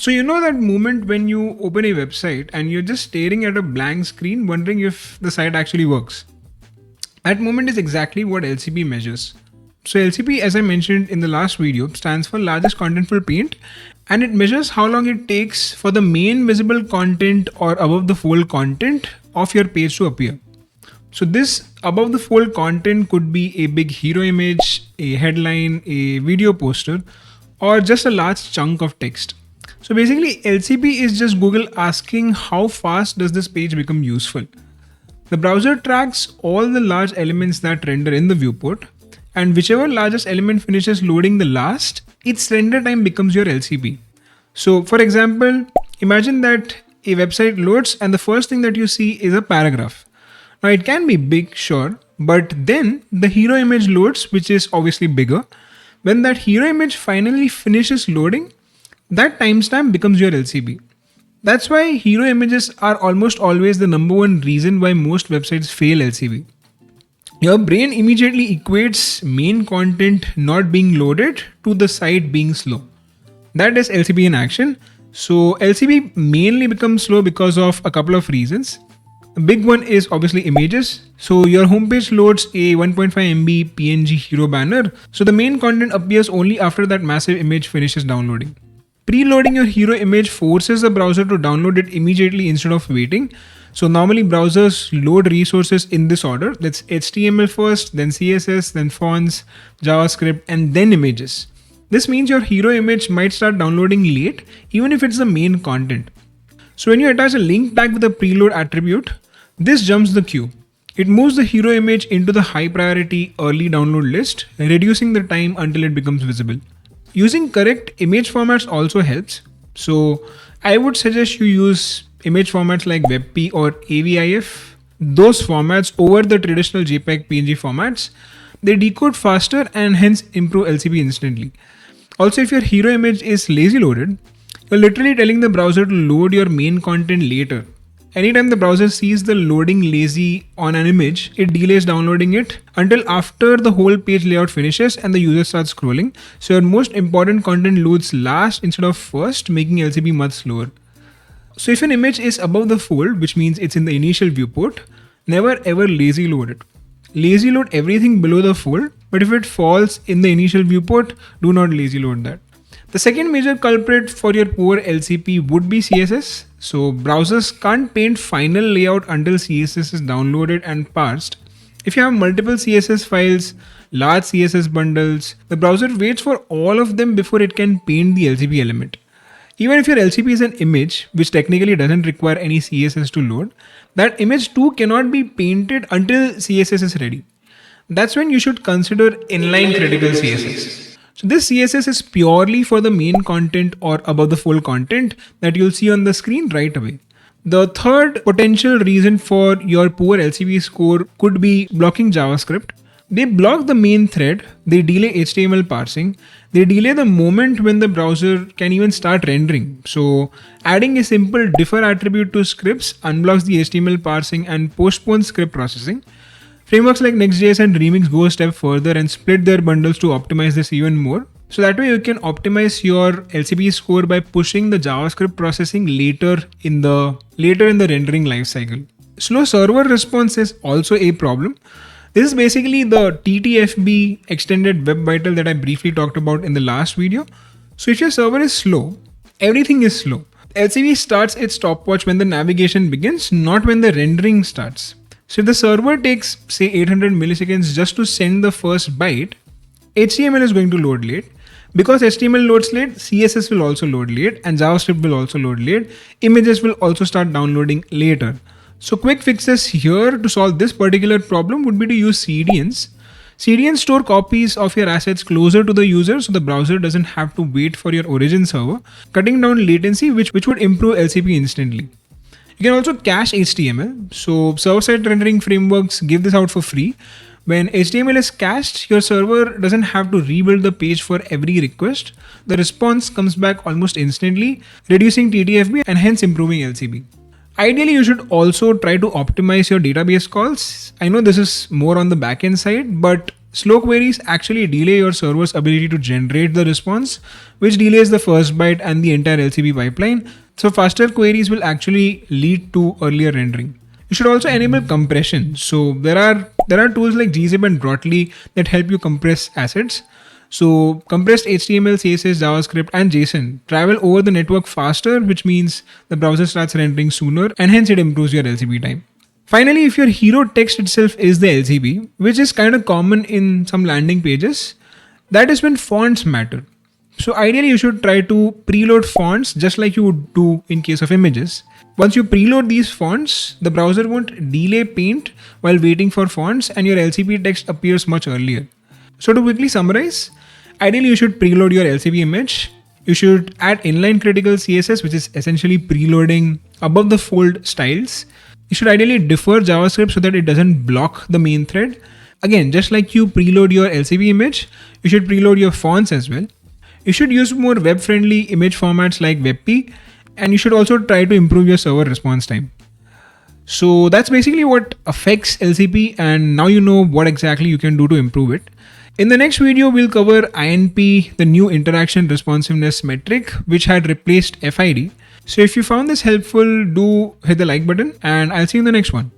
So you know that moment when you open a website and you're just staring at a blank screen wondering if the site actually works. That moment is exactly what LCP measures. So LCP, as I mentioned in the last video, stands for Largest Contentful Paint, and it measures how long it takes for the main visible content or above the fold content of your page to appear. So this above the fold content could be a big hero image, a headline, a video poster, or just a large chunk of text. So basically LCP is just Google asking how fast does this page become useful. The browser tracks all the large elements that render in the viewport, and whichever largest element finishes loading the last, its render time becomes your LCP. So for example, imagine that a website loads and the first thing that you see is a paragraph. Now it can be big, sure, but then the hero image loads, which is obviously bigger. When that hero image finally finishes loading, that timestamp becomes your LCP. That's why hero images are almost always the number one reason why most websites fail LCP. Your brain immediately equates main content not being loaded to the site being slow. That is LCP in action. So LCP mainly becomes slow because of a couple of reasons. The big one is obviously images. So your homepage loads a 1.5 MB PNG hero banner. So the main content appears only after that massive image finishes downloading. Preloading your hero image forces the browser to download it immediately instead of waiting. So normally browsers load resources in this order. That's HTML first, then CSS, then fonts, JavaScript, and then images. This means your hero image might start downloading late, even if it's the main content. So when you attach a link tag with a preload attribute, this jumps the queue. It moves the hero image into the high priority early download list, reducing the time until it becomes visible. Using correct image formats also helps. So I would suggest you use image formats like WebP or AVIF. Those formats over the traditional JPEG PNG formats. They decode faster and hence improve LCP instantly. Also, if your hero image is lazy loaded, you're literally telling the browser to load your main content later. Anytime the browser sees the loading lazy on an image, it delays downloading it until after the whole page layout finishes and the user starts scrolling. So your most important content loads last instead of first, making LCP much slower. So if an image is above the fold, which means it's in the initial viewport, never ever lazy load it. Lazy load everything below the fold, but if it falls in the initial viewport, do not lazy load that. The second major culprit for your poor LCP would be CSS. So browsers can't paint final layout until CSS is downloaded and parsed. If you have multiple CSS files, large CSS bundles, the browser waits for all of them before it can paint the LCP element. Even if your LCP is an image, which technically doesn't require any CSS to load, that image too cannot be painted until CSS is ready. That's when you should consider inline critical CSS. So this CSS is purely for the main content or above the fold content that you'll see on the screen right away. The third potential reason for your poor LCP score could be blocking JavaScript. They block the main thread, they delay HTML parsing, they delay the moment when the browser can even start rendering. So adding a simple defer attribute to scripts unblocks the HTML parsing and postpones script processing. Frameworks like Next.js and Remix go a step further and split their bundles to optimize this even more. So that way you can optimize your LCP score by pushing the JavaScript processing later in the rendering lifecycle. Slow server response is also a problem. This is basically the TTFB extended web vital that I briefly talked about in the last video. So if your server is slow, everything is slow. LCP starts its stopwatch when the navigation begins, not when the rendering starts. So if the server takes say 800 milliseconds just to send the first byte, HTML is going to load late. Because HTML loads late, CSS will also load late and JavaScript will also load late. Images will also start downloading later. So quick fixes here to solve this particular problem would be to use CDNs. CDNs store copies of your assets closer to the user so the browser doesn't have to wait for your origin server, cutting down latency which would improve LCP instantly. You can also cache HTML. So server-side rendering frameworks give this out for free. When HTML is cached, your server doesn't have to rebuild the page for every request. The response comes back almost instantly, reducing TTFB and hence improving LCP. Ideally, you should also try to optimize your database calls. I know this is more on the backend side, but Slow queries actually delay your server's ability to generate the response, which delays the first byte and the entire LCP pipeline. So faster queries will actually lead to earlier rendering. You should also enable compression. So there are tools like gzip and Brotli that help you compress assets. So compressed HTML, CSS, JavaScript, and JSON travel over the network faster, which means the browser starts rendering sooner, and hence it improves your LCP time. Finally, if your hero text itself is the LCP, which is kind of common in some landing pages, that is when fonts matter. So ideally you should try to preload fonts just like you would do in case of images. Once you preload these fonts, the browser won't delay paint while waiting for fonts and your LCP text appears much earlier. So to quickly summarize, ideally you should preload your LCP image. You should add inline critical CSS, which is essentially preloading above the fold styles. You should ideally defer JavaScript so that it doesn't block the main thread. Again, just like you preload your LCP image, you should preload your fonts as well. You should use more web-friendly image formats like WebP, and you should also try to improve your server response time. So that's basically what affects LCP, and now you know what exactly you can do to improve it. In the next video, we'll cover INP, the new interaction responsiveness metric, which had replaced FID. So if you found this helpful, do hit the like button, and I'll see you in the next one.